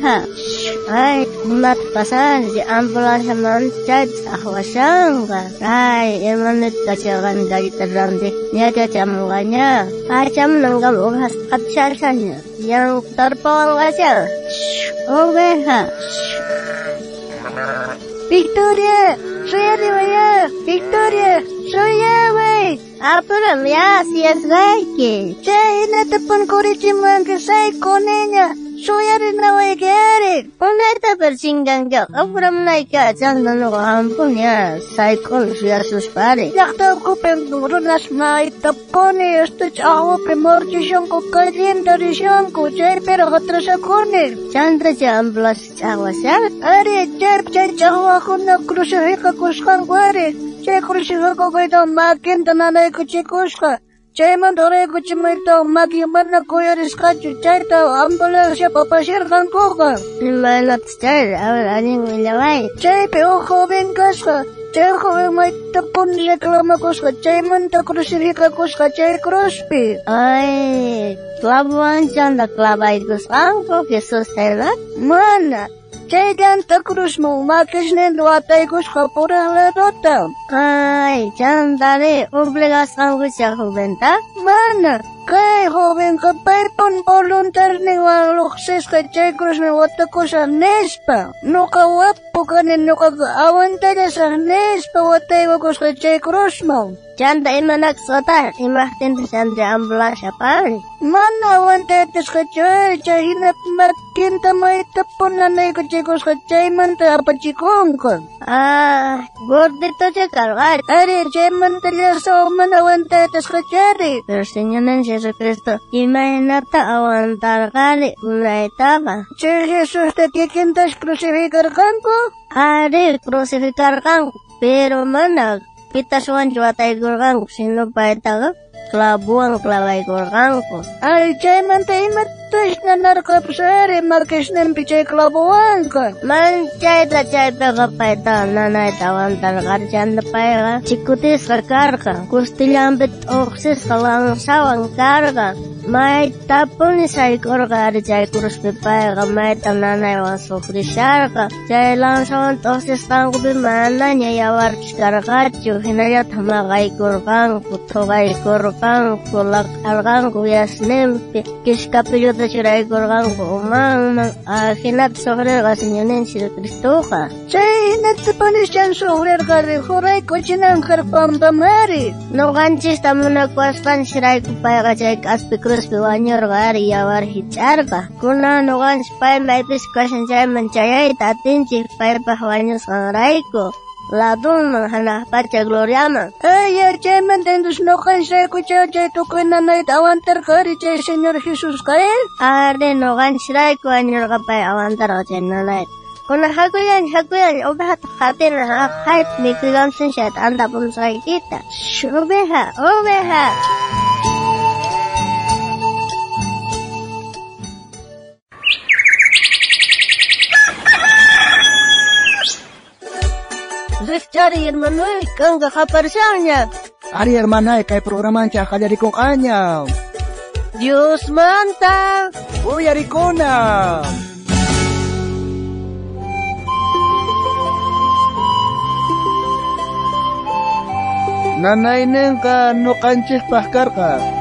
oveja. Ay, mat pasan si ambulansya manchat ahwasanga. Ay, emanit kacagan dari terlantik. Niaga camuganya. Acam nanggam ovejas kapsasanya. Yang terpawang aja. Oveja. Victoria, soy arriba, Victoria, soy güey. Apurame ya, si es gay. Che, no te pon corichiman que soy con ella. Soy arena güey que eres. Ponete persinggan que apurame na que echando no hampunya. Soy con sus padres. Ya te ocupen duras mai te pone este chavo primor chisonko caliente risonko. Che, pero otro se pone. Chandra chamblas chavo sal. Are, che chavo ako na crucifica kuskan guare. Che crucifica ko ito makin tananay ko chikuska. Che man dore ko chimito magiman na kuya riska chuchay to ambulansya papasir kan ko ka. Limanat star, awal aning milaway. Che pero joven kaska. Che joven may tapon reklama kuska. Che man ta crucifica kuska. Che crosby. Ay, klabuan chanda klabay kusang ko Jesus helat. Mana. Che ganta cruz mo makisnen luatay kuska pura ledota. Ay, chandare obligasan kusa joventa. Mana. Kay joven ka pon voluntar ni walukses ka che cruz me wata kusa nespa. No ka wapo kanin no ka awanta sa nespa watay kuska che cruz mo. Chanda imanak sotar imahtin chandra ambulansya pari. Mana awanta ka che hinap makinta mo itapon nanay ka che kuska che manta apachikong ka. Ah, gordito che kargar. Are che manta so manawanta ka che. Pero señor Jesucristo, imagínate aguantar kali una etapa. Che Jesús te quintas crucificar kanko? Are crucificar kanko, pero mana kita suan cuatai kanko sino paitaga kelabuang kelawai kanko. Ay che mante imatus na narkapsere markisnem piche kelabuang ka. Man chay pega paita nanay tawantar karjanda paiga chikutis karka kustiliambit oksis kalang sawang karga. May tapon ni say korga ari chay kurus pipaiga may tananay wang sufrisar ka. Chay lang sawang oksis kanko bimana niya yawar karkachu hinayat hamakay kurkang kutogay kurkang kulak alkang kuyasnem kiskapilyo ta chiray kurkang kumang hinat sofrer ka sinyonin si Kristo ka. Chay hinat tapanis yan sofrer ka rin huray ko chinang karpang tamari. No kanchis tamo nagkwastan siray kupay ka chay kaspi krus piwanyor ka ari yawar hichar ka. Kuna no kanch pay may piskwasan chay manchayay tatin chik pay pahwanyos kang ray ko. Ladung hana pacha gloriama. Ay, che mantendos no cansay ko chay to nanay awantar kari chay Señor Jesus kail. Are no kansay ko anyor kapay awantar o chay nanay. Kung hakuyan, obeha hatin na kahit may kigamsin siya at anda pong sa kita. Obeha. Cari hermano, kang kakaparsanya. Ari hermana, kay programan siya kajari kong kanya. Diyos manta. Uy, ari ko na. Nanay neng ka, no kanchis pahkar ka.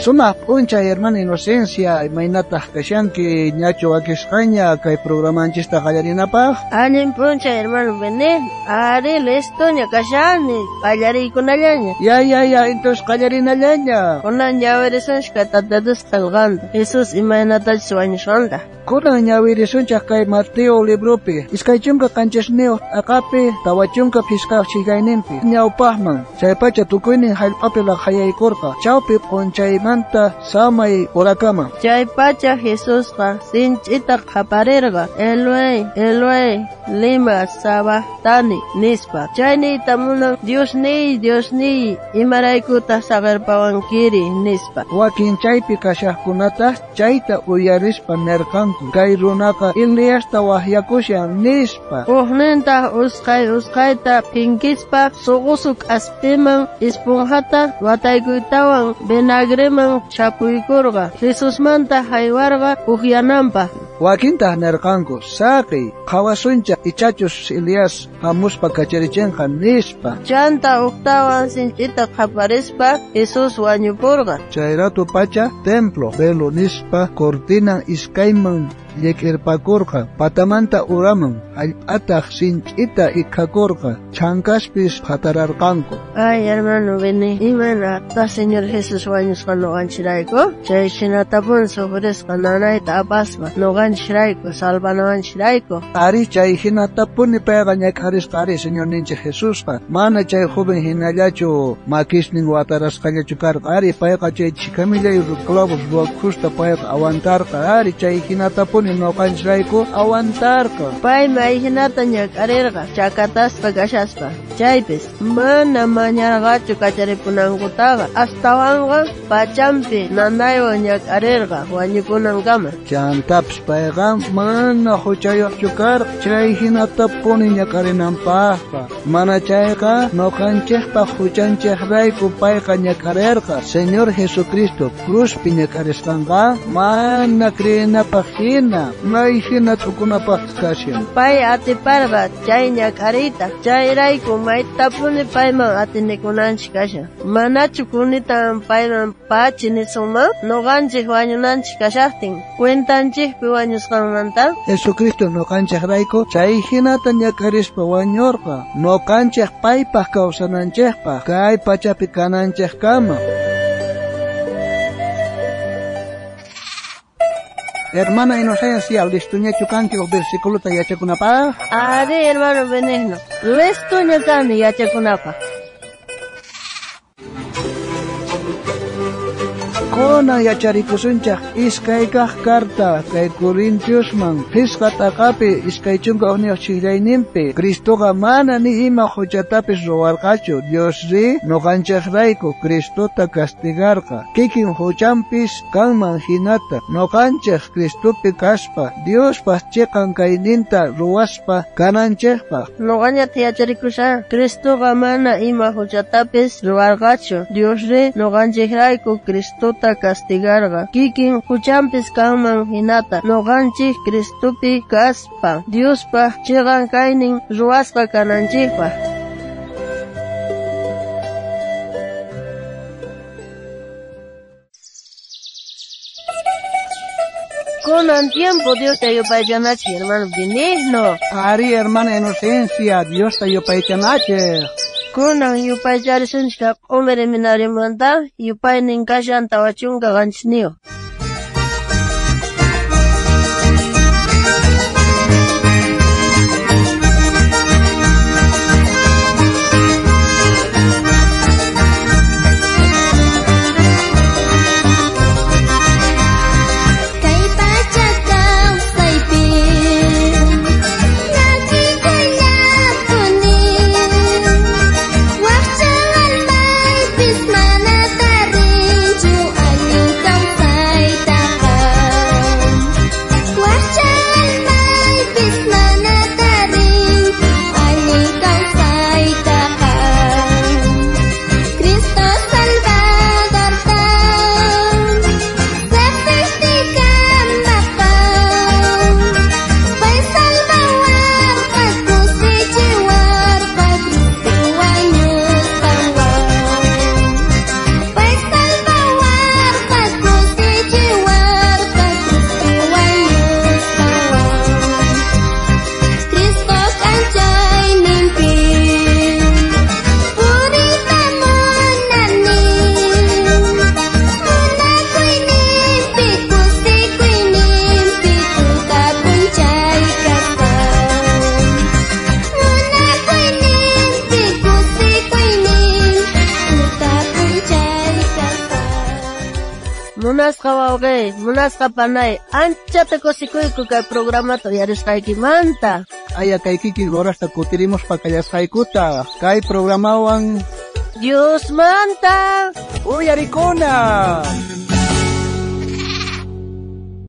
Sumak uncha hermana Inocencia may natah kasyan ki nyacho akisqaña kay programanchista qallarinapaq. Anin puncha hermano Bené, ari listo nya kasyan qallari kunallaña. Ya, entonces qallarinallaña. Kunan ñawirisunch katatatus talganda. Jesus imaynatach suwañushonda. Kunan ñawirisunchaq kay Mateo libropi. Iskaychunka kanchasneo akapi tawachunka pisqaq chigayninpi. Ñawpaqman chaypacha tukuynin hallp'api laqhayaykurqa. Chawpi qunchaymanta samay urakama. Chaypacha Jesusqa sinch'ita qaparirqa. Eloi, lima sabachthani nispa. Chayniyta munan Dios niy, imaraykuta sagarpawankiri nispa. Wakin chaypi kashaqkunata chayta uyarispa nerqanku. ninki kay runaka Eliasta wahyakushan nispa. Uhnenta uskayta pinkispa suqusuk aspiman esponjata wataykuytawan vinagreman chapuykurqa Jesusmanta haywarqa uqyananpaq. Wakinta nerqanku saqi qawasuncha ichachus Elias hamuspa kacharichenqa nispa. Chanta uqtawan sinchita qaparispa Jesus wañupurqa. Chay ratu pacha templo velo nispa cortina iskayman yekirpakurqa patamanta uraman allp'ataq sinch'ita ikhakurqa chankaspis phatararqanku. Ay hermano Beni, imanata Señor Jesus wañusqa nuqanchirayku chay shinatapun sufrisqa nanayta apaspa nuqanchirayku salvanawanchirayku. Ari chay hinatapuni payqa ñak'arisqa ari Señor ninchik Jesusqa mana chay joven hinallachu makisnin watarasqallachu karqa ari payqa chay chikamillay clavos ruwakhusta payqa awantarqa ari chay hinatapuni nuqanchirayku awantarqa. Paymi ayhinata ñak'arirqa chakataspa kashaspa chaypis mana mañarqachu kacharipunankutaqa astawanqa pachampi nanaywan ñak'arirqa wañukunankama. Chantapis payqa mana huchayuqchu karqa chay hinatapuni ñak'arinanpaqqa mana chayqa nuqanchikpa huchanchikrayku payqa ñak'arirqa Señor Jesucristo cruzpi ñak'arisqanqa mana kriyinapaq hina may hina t'ukunapaq kashan. Pay atiparqa chay ñak'ariyta chayrayku maytapuni payman atinikunanchik kashan. Manachu kunitan payman pachi nisunman nuqanchik wañunanchik kashaqtin cuentanchikpi wañusqanmanta Jesucristo nuqanchikrayku chay hinata ñak'arispa wañurqa nuqanchik paypaq kawsananchikpaq kay pachapi kananchikkama. Hermana Inocencia, listuñachu kanki los versículos yachakunapaq? Ari hermano Benigno, listuña kani yachakunapaq. Kona yacharikusunchaq iskaykaq karta kay Corintiosman pisqa t'aqapi iskaychunqa uñiq chiklayninpi Cristoqa mana ni ima huchatapis ruwarqachu Diosri nuqanchikrayku Cristota castigarqa kikin huchanpis kanman hinata nuqanchik Cristopi kaspa Diospaq chiqan kayninta ruwaspa kananchikpaq. Nuqañata yacharikusha Cristoqa mana ima huchatapis ruwarqachu Diosri nuqanchikrayku Cristota castigarqa kikin huchampis kanman hinata nuqanchik Cristopi kaspa Diospaq chiqan kaynin ruwaspa kananchikpaq. Kunan tiempo Dios te yupaychanachi hermano Benigno. Ari hermana Inocencia, Dios te yupaychanachi. Kunan yupaycharisunchika q'umiri minarimanta yupaynin kashan tawachunka qanchisniyo. Munasqa wawqi, munasqa panay, anchata kusikuyku kay programato yarisqaykimanta. Aya kay kiki horasta kutirimos pa kallasqaykuta kay programawan Dios manta uyarikuna.